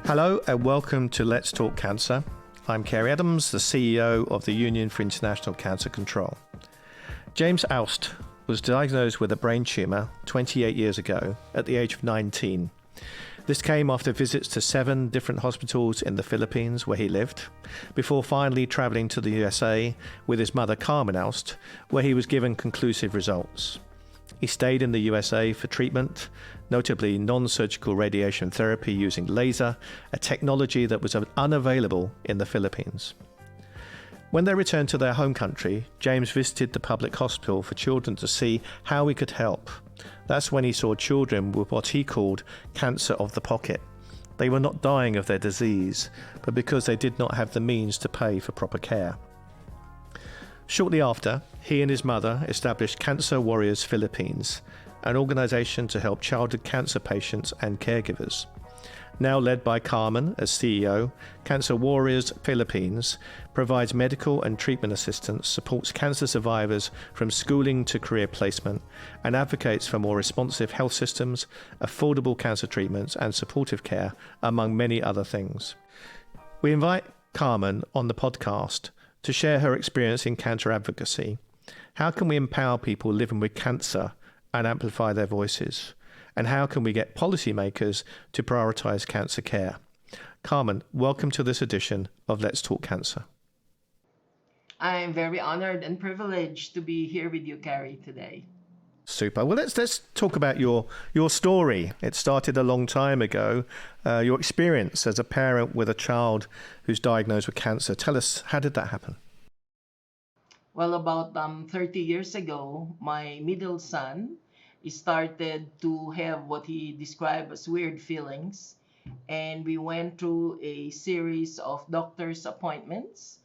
Hello and welcome to Let's Talk Cancer. I'm Kerry Adams, the CEO of the Union for International Cancer Control. James Auste was diagnosed with a brain tumour 28 years ago at the age of 19. This came after visits to 7 different hospitals in the Philippines where he lived, before finally travelling to the USA with his mother Carmen Auste, where he was given conclusive results. He stayed in the USA for treatment, notably non-surgical radiation therapy using laser, a technology that was unavailable in the Philippines. When they returned to their home country, James visited the public hospital for children to see how he could help. That's when he saw children with what he called cancer of the pocket. They were not dying of their disease, but because they did not have the means to pay for proper care. Shortly after, he and his mother established Cancer Warriors Philippines, an organisation to help childhood cancer patients and caregivers. Now led by Carmen as CEO, Cancer Warriors Philippines provides medical and treatment assistance, supports cancer survivors from schooling to career placement, and advocates for more responsive health systems, affordable cancer treatments, and supportive care, among many other things. We invite Carmen on the podcast to share her experience in cancer advocacy. How can we empower people living with cancer and amplify their voices? And how can we get policymakers to prioritise cancer care? Carmen, welcome to this edition of Let's Talk Cancer. I'm very honoured and privileged to be here with you, Carrie, today. Super. Well, let's talk about your story. It started a long time ago. Your experience as a parent with a child who's diagnosed with cancer. Tell us, how did that happen? Well, about 30 years ago, my middle son started to have what he described as weird feelings. And we went through a series of doctor's appointments,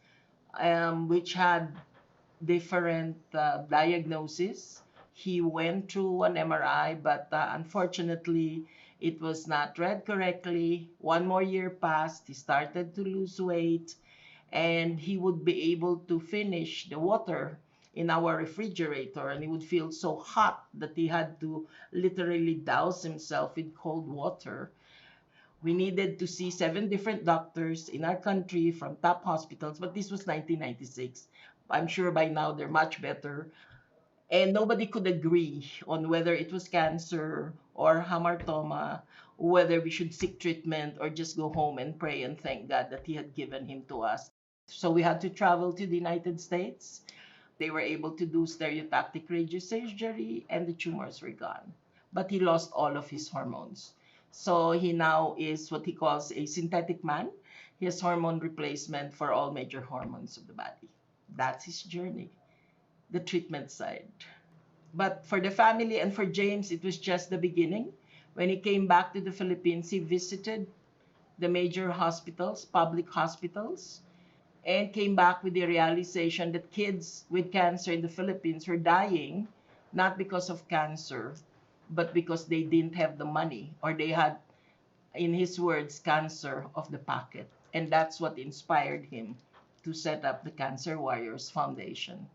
which had different diagnoses. He went through an MRI, but unfortunately, it was not read correctly. 1 more year passed. He started to lose weight, and he would be able to finish the water in our refrigerator, and he would feel so hot that he had to literally douse himself with cold water. We needed to see 7 different doctors in our country from top hospitals, but this was 1996. I'm sure by now they're much better. And nobody could agree on whether it was cancer or hamartoma, whether we should seek treatment or just go home and pray and thank God that he had given him to us. So we had to travel to the United States. They were able to do stereotactic radiosurgery and the tumors were gone. But he lost all of his hormones. So he now is what he calls a synthetic man. He has hormone replacement for all major hormones of the body. That's his journey, the treatment side. But for the family and for James, it was just the beginning. When he came back to the Philippines, he visited the major hospitals, public hospitals, and came back with the realization that kids with cancer in the Philippines were dying, not because of cancer, but because they didn't have the money, or they had, in his words, cancer of the pocket. And that's what inspired him to set up the Cancer Warriors Foundation.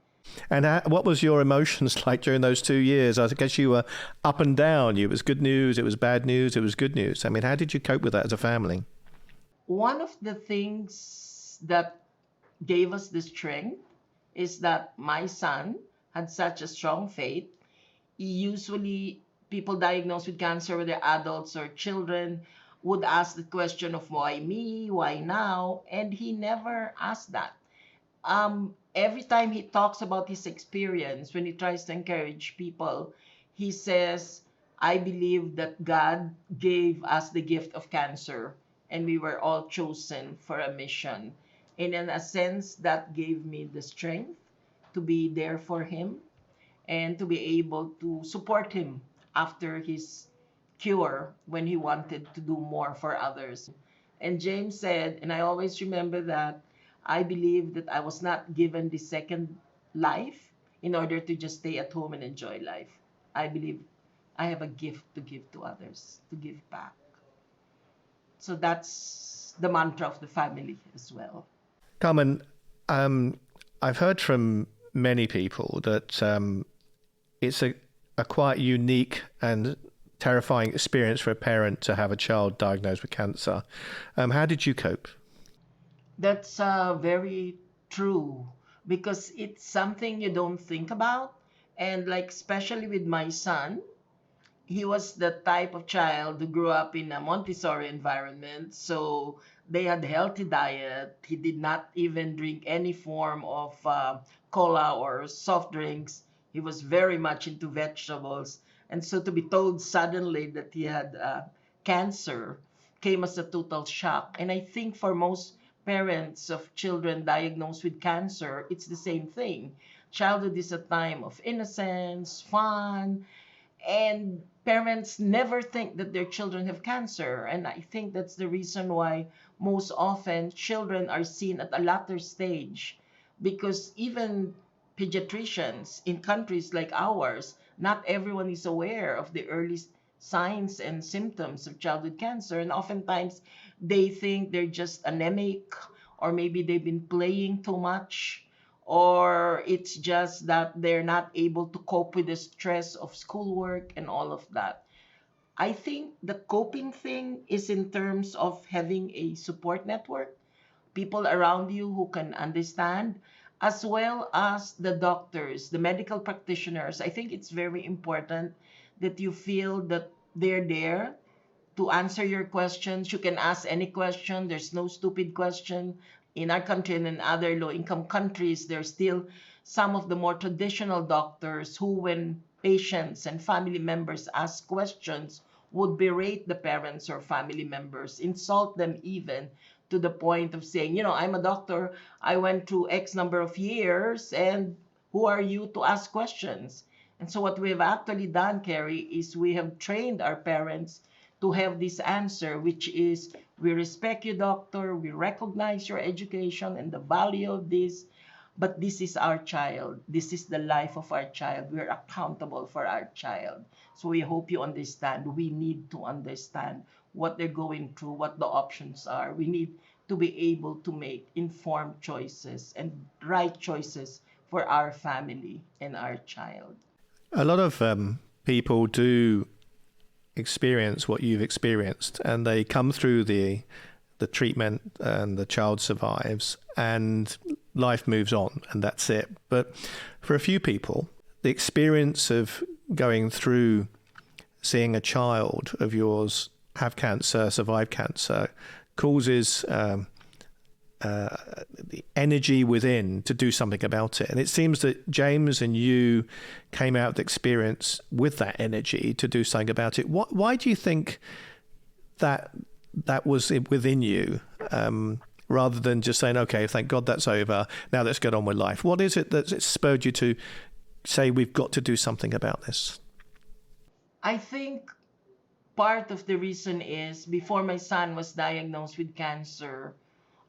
And what was your emotions like during those 2 years? I guess you were up and down. It was good news, it was bad news, it was good news. I mean, how did you cope with that as a family? One of the things that gave us the strength is that my son had such a strong faith. Usually, people diagnosed with cancer, whether adults or children, would ask the question of why me, why now, and he never asked that. Every time he talks about his experience, when he tries to encourage people, he says, I believe that God gave us the gift of cancer and we were all chosen for a mission. And in a sense, that gave me the strength to be there for him and to be able to support him after his cure when he wanted to do more for others. And James said, and I always remember that, I believe that I was not given the second life in order to just stay at home and enjoy life. I believe I have a gift to give to others, to give back. So that's the mantra of the family as well. Carmen, I've heard from many people that it's a quite unique and terrifying experience for a parent to have a child diagnosed with cancer. How did you cope? That's very true because it's something you don't think about. And like, especially with my son, he was the type of child who grew up in a Montessori environment. So they had healthy diet. He did not even drink any form of cola or soft drinks. He was very much into vegetables. And so to be told suddenly that he had cancer came as a total shock. And I think for most parents of children diagnosed with cancer, it's the same thing. Childhood is a time of innocence, fun, and parents never think that their children have cancer. And I think that's the reason why most often children are seen at a latter stage, because even pediatricians in countries like ours, not everyone is aware of the early signs and symptoms of childhood cancer, and oftentimes they think they're just anemic, or maybe they've been playing too much, or it's just that they're not able to cope with the stress of schoolwork and all of that. I think the coping thing is in terms of having a support network, people around you who can understand, as well as the doctors, the medical practitioners. I think it's very important that you feel that they're there to answer your questions. You can ask any question. There's no stupid question. In our country and in other low income countries, there's still some of the more traditional doctors who, when patients and family members ask questions, would berate the parents or family members, insult them even to the point of saying, I'm a doctor, I went through X number of years, and who are you to ask questions? And so, what we have actually done, Carrie, is we have trained our parents to have this answer, which is, we respect you, doctor, we recognize your education and the value of this, but this is our child. This is the life of our child. We're accountable for our child. So we hope you understand. We need to understand what they're going through, what the options are. We need to be able to make informed choices and right choices for our family and our child. A lot of people do experience what you've experienced, and they come through the treatment and the child survives and life moves on and that's it. But for a few people, the experience of going through seeing a child of yours have cancer, survive cancer, causes the energy within to do something about it. And it seems that James and you came out of the experience with that energy to do something about it. Why do you think that was within you, rather than just saying, okay, thank God that's over, now let's get on with life? What is it that spurred you to say, we've got to do something about this? I think part of the reason is, before my son was diagnosed with cancer,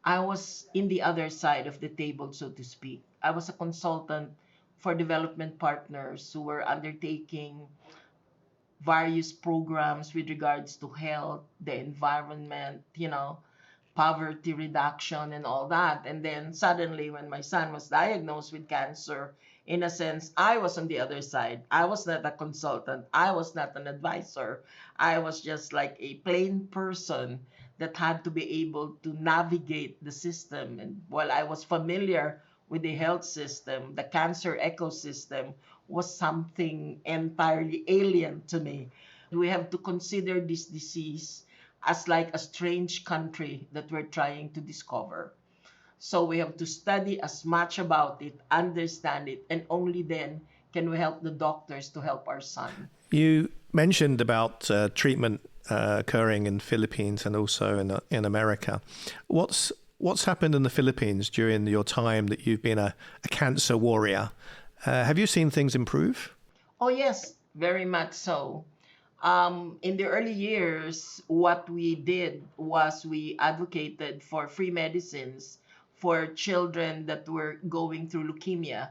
I was in the other side of the table, so to speak. I was a consultant for development partners who were undertaking various programs with regards to health, the environment, poverty reduction and all that. And then suddenly, when my son was diagnosed with cancer, in a sense, I was on the other side. I was not a consultant. I was not an advisor. I was just like a plain person that had to be able to navigate the system. And while I was familiar with the health system, the cancer ecosystem was something entirely alien to me. We have to consider this disease as like a strange country that we're trying to discover. So we have to study as much about it, understand it, and only then can we help the doctors to help our son. You mentioned about treatment occurring in Philippines and also in America. What's happened in the Philippines during your time that you've been a cancer warrior? Have you seen things improve? Oh, yes, very much so. In the early years, what we did was we advocated for free medicines for children that were going through leukemia.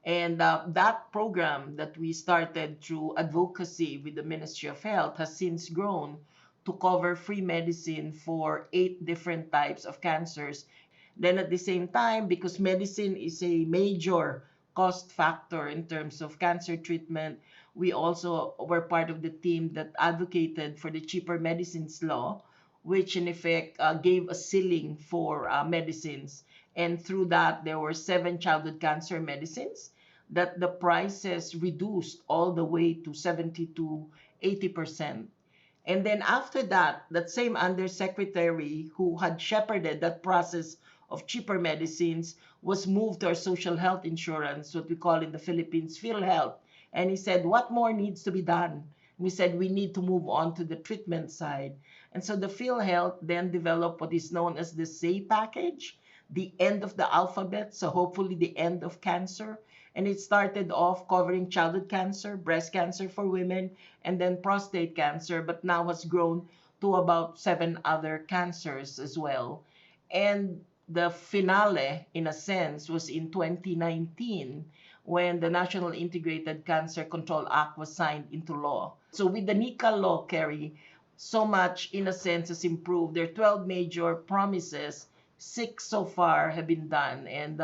And that program that we started through advocacy with the Ministry of Health has since grown to cover free medicine for 8 different types of cancers. Then at the same time, because medicine is a major cost factor in terms of cancer treatment, we also were part of the team that advocated for the cheaper medicines law, which in effect gave a ceiling for medicines. And through that, there were 7 childhood cancer medicines that the prices reduced all the way to 70 to 80%. And then after that, that same undersecretary who had shepherded that process of cheaper medicines was moved to our social health insurance, what we call in the Philippines PhilHealth. And he said, what more needs to be done? We said we need to move on to the treatment side. And so the PhilHealth then developed what is known as the SAY package, the end of the alphabet, so hopefully the end of cancer. And it started off covering childhood cancer, breast cancer for women, and then prostate cancer, but now has grown to about 7 other cancers as well. And the finale, in a sense, was in 2019 when the National Integrated Cancer Control Act was signed into law. So with the NICA law, Kerry, so much, in a sense, has improved. There are 12 major promises. 6 so far have been done. And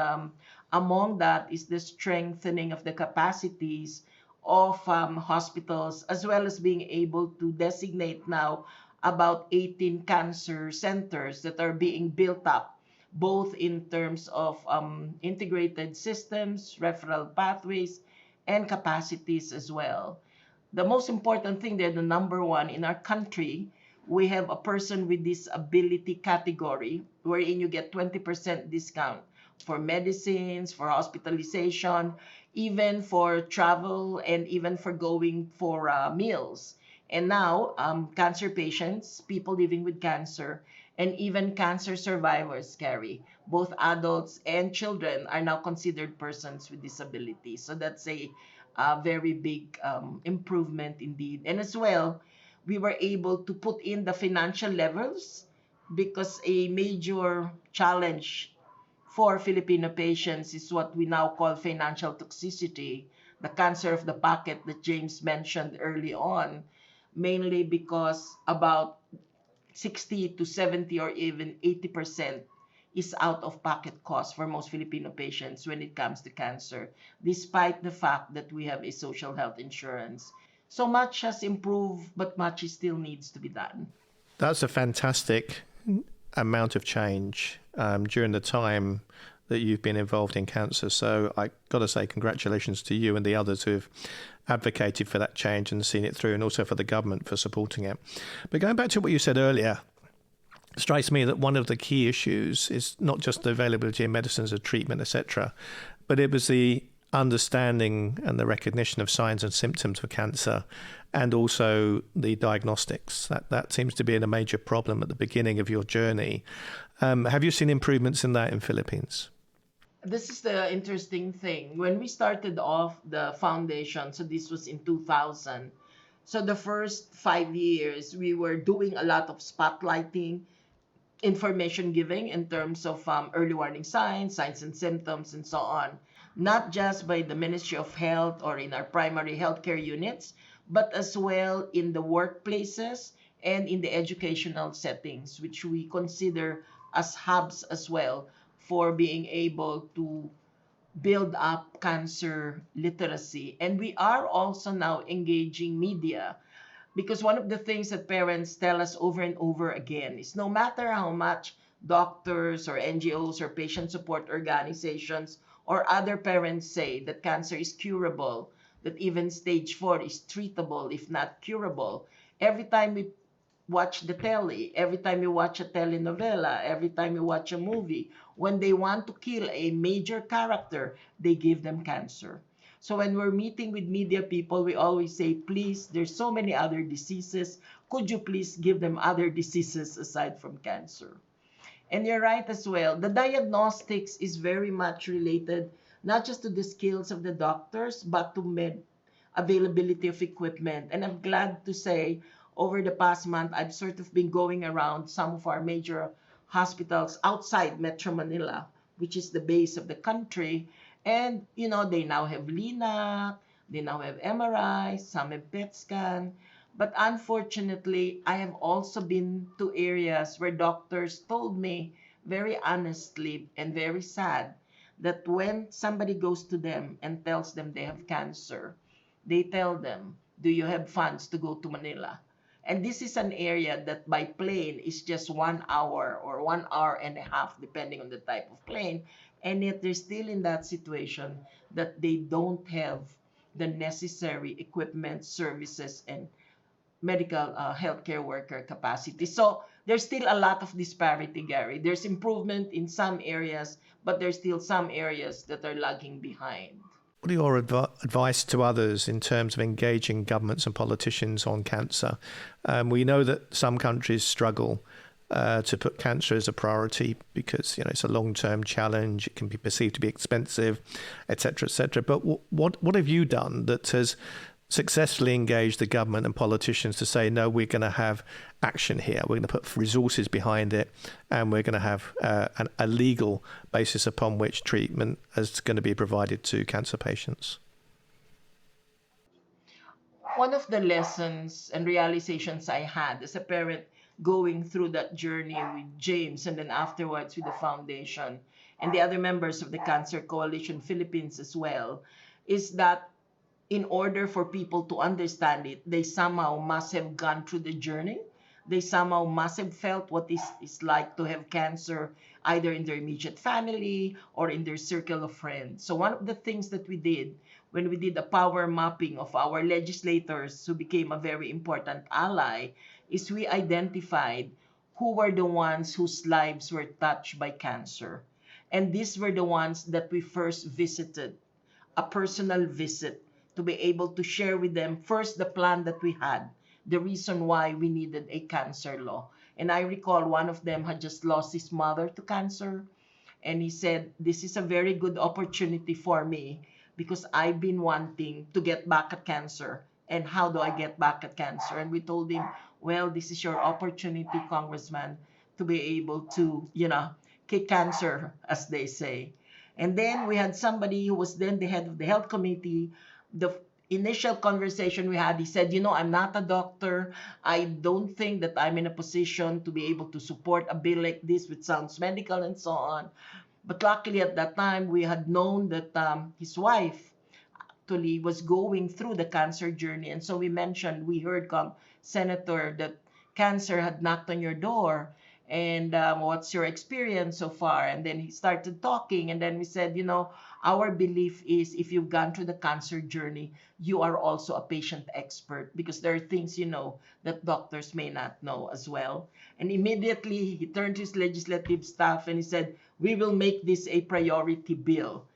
among that is the strengthening of the capacities of hospitals, as well as being able to designate now about 18 cancer centers that are being built up, both in terms of integrated systems, referral pathways, and capacities as well. The most important thing there, the number one in our country, we have a person with disability category wherein you get 20% discount for medicines, for hospitalization, even for travel, and even for going for meals. And now, cancer patients, people living with cancer, and even cancer survivors, Carry, both adults and children are now considered persons with disabilities. So that's a very big improvement indeed. And as well, we were able to put in the financial levels because a major challenge for Filipino patients is what we now call financial toxicity, the cancer of the pocket that James mentioned early on, mainly because about 60 to 70 or even 80% is out of pocket cost for most Filipino patients when it comes to cancer, despite the fact that we have a social health insurance. So much has improved, but much still needs to be done. That's a fantastic amount of change during the time that you've been involved in cancer. So I got to say congratulations to you and the others who've advocated for that change and seen it through, and also for the government for supporting it. But going back to what you said earlier, it strikes me that one of the key issues is not just the availability of medicines or treatment, etc., but it was the understanding and the recognition of signs and symptoms of cancer, and also the diagnostics. That seems to be a major problem at the beginning of your journey. Have you seen improvements in that in Philippines? This is the interesting thing. When we started off the foundation, so this was in 2000. So the first 5 years, we were doing a lot of spotlighting, information giving in terms of early warning signs, signs and symptoms, and so on. Not just by the Ministry of Health or in our primary healthcare units, but as well in the workplaces and in the educational settings, which we consider as hubs as well for being able to build up cancer literacy. And we are also now engaging media, because one of the things that parents tell us over and over again is no matter how much doctors or NGOs or patient support organizations or other parents say that cancer is curable, that even stage 4 is treatable, if not curable, every time we watch the telly, every time you watch a telenovela, every time you watch a movie, when they want to kill a major character, they give them cancer. So when we're meeting with media people, we always say, please, there's so many other diseases. Could you please give them other diseases aside from cancer? And you're right as well. The diagnostics is very much related not just to the skills of the doctors, but to availability of equipment. And I'm glad to say over the past month, I've sort of been going around some of our major hospitals outside Metro Manila, which is the base of the country. And, they now have LINAC, they now have MRI, some have PET scan. But unfortunately, I have also been to areas where doctors told me very honestly and very sad that when somebody goes to them and tells them they have cancer, they tell them, do you have funds to go to Manila? And this is an area that by plane is just 1 hour or 1 hour and a half, depending on the type of plane. And yet they're still in that situation that they don't have the necessary equipment, services, and medical healthcare worker capacity. So there's still a lot of disparity, Gary. There's improvement in some areas, but there's still some areas that are lagging behind. What are your advice to others in terms of engaging governments and politicians on cancer? We know that some countries struggle to put cancer as a priority because it's a long-term challenge. It can be perceived to be expensive, etc., etc. But what have you done that has successfully engaged the government and politicians to say, no, we're going to have action here. We're going to put resources behind it, and we're going to have a legal basis upon which treatment is going to be provided to cancer patients? One of the lessons and realizations I had as a parent going through that journey with James and then afterwards with the foundation and the other members of the Cancer Coalition Philippines as well is that in order for people to understand it, they somehow must have gone through the journey. They somehow must have felt what it's like to have cancer either in their immediate family or in their circle of friends. So one of the things that we did when we did the power mapping of our legislators who became a very important ally is we identified who were the ones whose lives were touched by cancer. And these were the ones that we first visited, a personal visit to be able to share with them first the plan that we had, the reason why we needed a cancer law. And I recall one of them had just lost his mother to cancer. And he said, this is a very good opportunity for me because I've been wanting to get back at cancer. And how do I get back at cancer? And we told him, well, this is your opportunity, Congressman, to be able to, kick cancer, as they say. And then we had somebody who was then the head of the health committee. The initial conversation we had, he said, I'm not a doctor. I don't think that I'm in a position to be able to support a bill like this, which sounds medical and so on. But luckily at that time, we had known that his wife actually was going through the cancer journey. And so we heard Senator, that cancer had knocked on your door. And what's your experience so far? And then he started talking. And then we said, our belief is if you've gone through the cancer journey, you are also a patient expert because there are things that doctors may not know as well. And immediately he turned to his legislative staff and he said, we will make this a priority bill.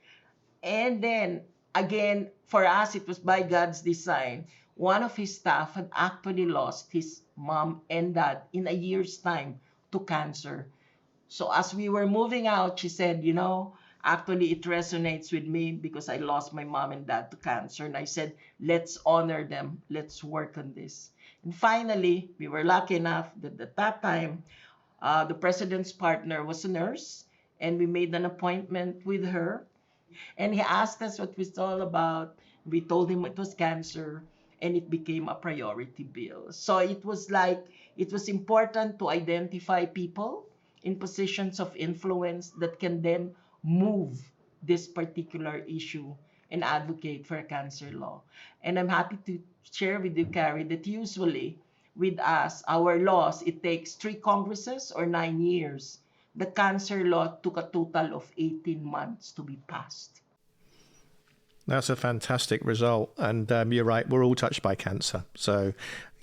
And then again, for us, it was by God's design. One of his staff had actually lost his mom and dad in a year's time to cancer. So as we were moving out, she said, actually it resonates with me because I lost my mom and dad to cancer. And I said, let's honor them. Let's work on this. And finally, we were lucky enough that at that time, the president's partner was a nurse. And we made an appointment with her. And he asked us what it was all about. We told him it was cancer. And it became a priority bill. So it was important to identify people in positions of influence that can then move this particular issue and advocate for a cancer law. And I'm happy to share with you, Carrie, that usually with us, our laws, it takes 3 Congresses or 9 years. The cancer law took a total of 18 months to be passed. That's a fantastic result. And you're right, we're all touched by cancer. So,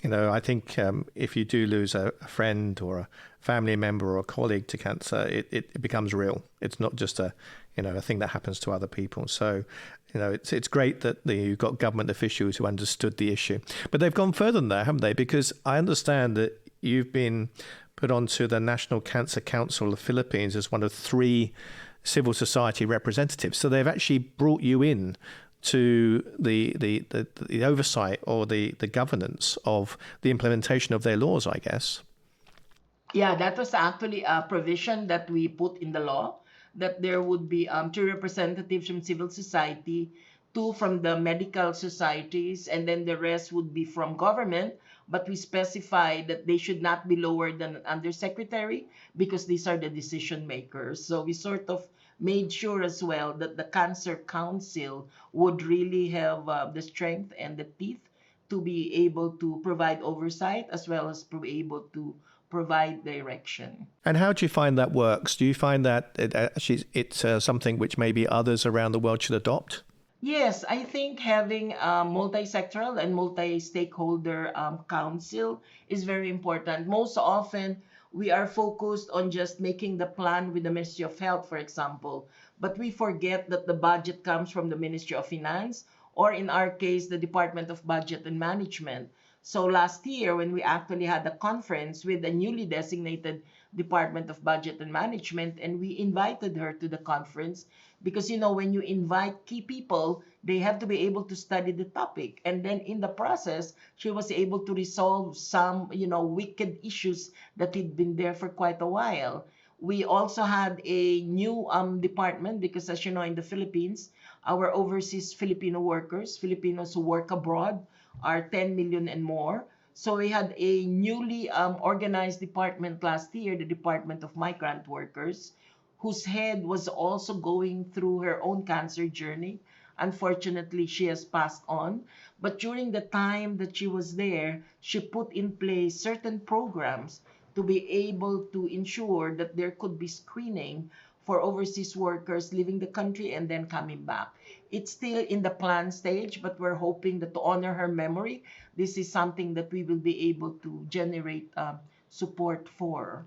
I think if you do lose a friend or a family member or a colleague to cancer, it becomes real. It's not just a thing that happens to other people. So, it's great that you've got government officials who understood the issue. But they've gone further than that, haven't they? Because I understand that you've been put onto the National Cancer Council of the Philippines as one of 3 civil society representatives. So they've actually brought you in to the oversight or the governance of the implementation of their laws, I guess. Yeah, that was actually a provision that we put in the law, that there would be 2 representatives from civil society, 2 from the medical societies, and then the rest would be from government. But we specified that they should not be lower than an undersecretary because these are the decision makers. So we sort of made sure as well that the Cancer Council would really have the strength and the teeth to be able to provide oversight as well as be able to provide direction. And how do you find that works? Do you find that it's something which maybe others around the world should adopt? Yes, I think having a multi-sectoral and multi-stakeholder council is very important. Most often, we are focused on just making the plan with the Ministry of Health, for example, but we forget that the budget comes from the Ministry of Finance, or in our case, the Department of Budget and Management. So last year, when we actually had a conference with the newly designated Department of Budget and Management, and we invited her to the conference because when you invite key people, they have to be able to study the topic, and then in the process she was able to resolve some wicked issues that had been there for quite a while. We also had a new department because, as you know, in the Philippines, our overseas Filipino workers, Filipinos who work abroad, are 10 million and more. So we had a newly organized department last year, the Department of Migrant Workers, whose head was also going through her own cancer journey. Unfortunately, she has passed on. But during the time that she was there, she put in place certain programs to be able to ensure that there could be screening for overseas workers leaving the country and then coming back. It's still in the plan stage, but we're hoping that to honor her memory, this is something that we will be able to generate support for.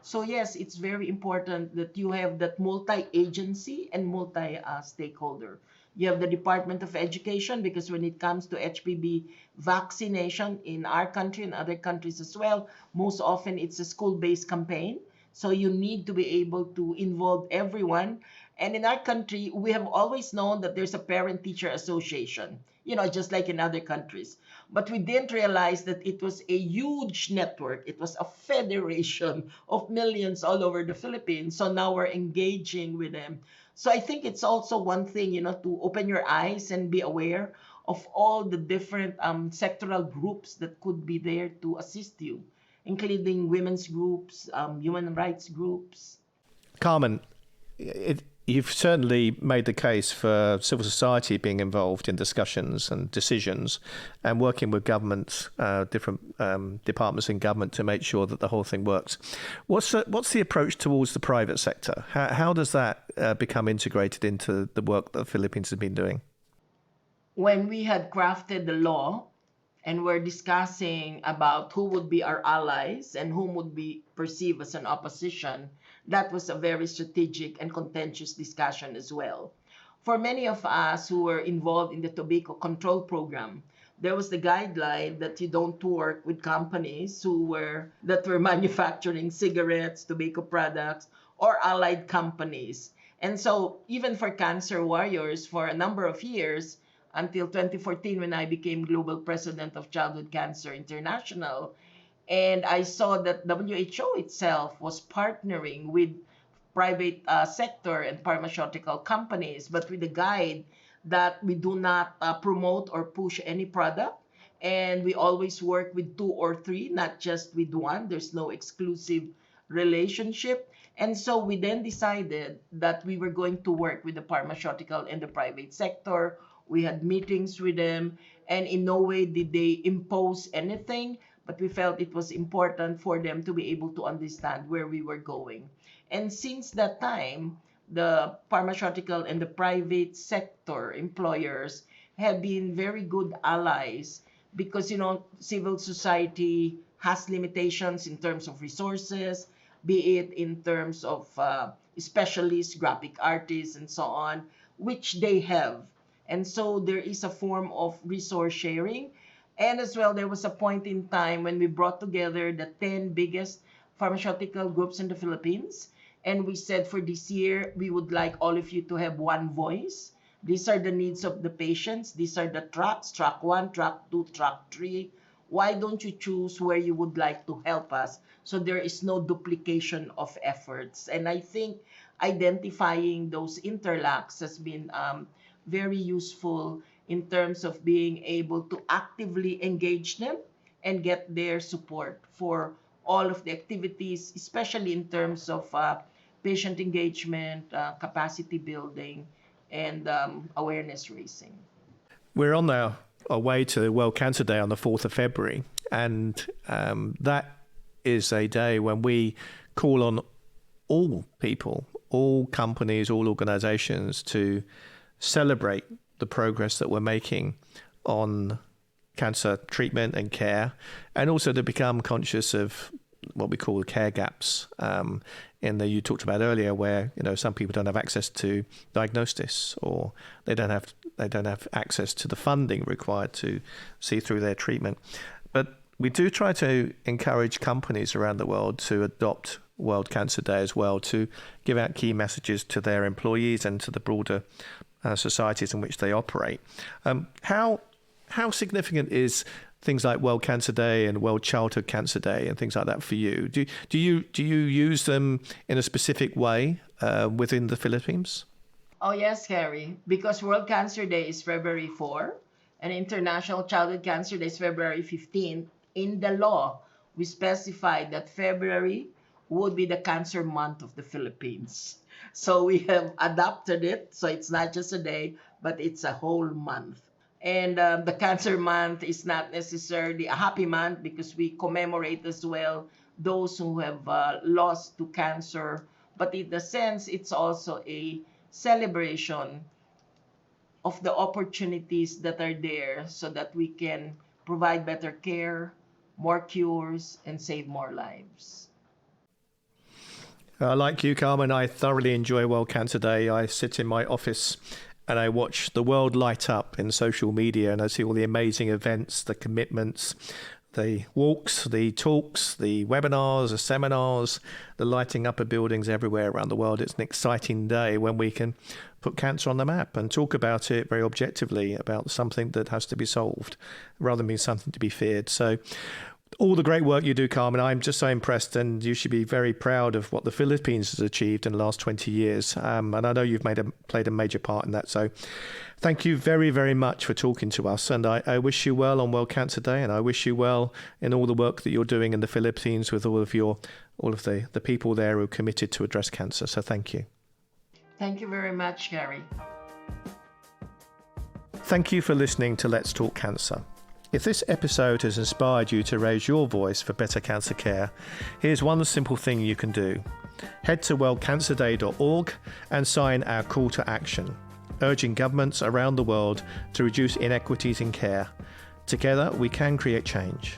So yes, it's very important that you have that multi-agency and multi-stakeholder. You have the Department of Education because when it comes to HPV vaccination in our country and other countries as well, most often it's a school-based campaign. So you need to be able to involve everyone. And in our country, we have always known that there's a parent-teacher association, just like in other countries. But we didn't realize that it was a huge network. It was a federation of millions all over the Philippines. So now we're engaging with them. So I think it's also one thing, to open your eyes and be aware of all the different sectoral groups that could be there to assist you, including women's groups, human rights groups. Carmen, you've certainly made the case for civil society being involved in discussions and decisions and working with governments, different departments in government to make sure that the whole thing works. What's the approach towards the private sector? How does that become integrated into the work that the Philippines has been doing? When we had crafted the law and we're discussing about who would be our allies and whom would be perceived as an opposition, that was a very strategic and contentious discussion as well. For many of us who were involved in the tobacco control program, there was the guideline that you don't work with companies that were manufacturing cigarettes, tobacco products, or allied companies. And so even for cancer warriors, for a number of years, until 2014 when I became global president of Childhood Cancer International, and I saw that WHO itself was partnering with private sector and pharmaceutical companies, but with the guide that we do not promote or push any product. And we always work with two or three, not just with one. There's no exclusive relationship. And so we then decided that we were going to work with the pharmaceutical and the private sector. We had meetings with them, and in no way did they impose anything, but we felt it was important for them to be able to understand where we were going. And since that time, the pharmaceutical and the private sector employers have been very good allies because, civil society has limitations in terms of resources, be it in terms of specialists, graphic artists, and so on, which they have. And so there is a form of resource sharing. And as well, there was a point in time when we brought together the 10 biggest pharmaceutical groups in the Philippines. And we said for this year, we would like all of you to have one voice. These are the needs of the patients. These are the tracks, track 1, track 2, track 3. Why don't you choose where you would like to help us so there is no duplication of efforts? And I think identifying those interlocks has been very useful in terms of being able to actively engage them and get their support for all of the activities, especially in terms of patient engagement, capacity building, and awareness raising. We're on our way to World Cancer Day on the 4th of February, and that is a day when we call on all people, all companies, all organizations to celebrate the progress that we're making on cancer treatment and care, and also to become conscious of what we call care gaps you talked about earlier, where some people don't have access to diagnosis, or they don't have access to the funding required to see through their treatment. But we do try to encourage companies around the world to adopt World Cancer Day as well, to give out key messages to their employees and to the broader societies in which they operate. How significant is things like World Cancer Day and World Childhood Cancer Day and things like that for you? Do you use them in a specific way within the Philippines? Oh yes, Harry, because World Cancer Day is February 4 and International Childhood Cancer Day is February 15. In the law, we specified that February would be the cancer month of the Philippines. So we have adopted it. So it's not just a day, but it's a whole month. And the cancer month is not necessarily a happy month, because we commemorate as well those who have lost to cancer. But in the sense, it's also a celebration of the opportunities that are there so that we can provide better care, more cures, and save more lives. Like you, Carmen, I thoroughly enjoy World Cancer Day. I sit in my office and I watch the world light up in social media, and I see all the amazing events, the commitments, the walks, the talks, the webinars, the seminars, the lighting up of buildings everywhere around the world. It's an exciting day when we can put cancer on the map and talk about it very objectively, about something that has to be solved rather than being something to be feared. So all the great work you do, Carmen, I'm just so impressed, and you should be very proud of what the Philippines has achieved in the last 20 years. And I know you've played a major part in that. So thank you very, very much for talking to us. And I wish you well on World Cancer Day, and I wish you well in all the work that you're doing in the Philippines with all of the people there who are committed to address cancer. So thank you. Thank you very much, Gary. Thank you for listening to Let's Talk Cancer. If this episode has inspired you to raise your voice for better cancer care, here's one simple thing you can do. Head to worldcancerday.org and sign our call to action, urging governments around the world to reduce inequities in care. Together, we can create change.